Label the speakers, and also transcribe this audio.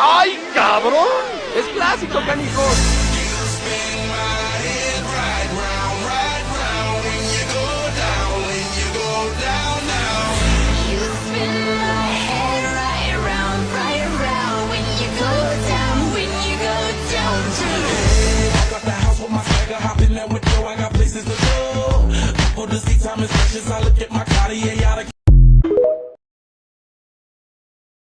Speaker 1: ¡Ay, cabrón! Es clásico, canijos.
Speaker 2: I got places to go. For the seat time is precious. I look at my Cartier out of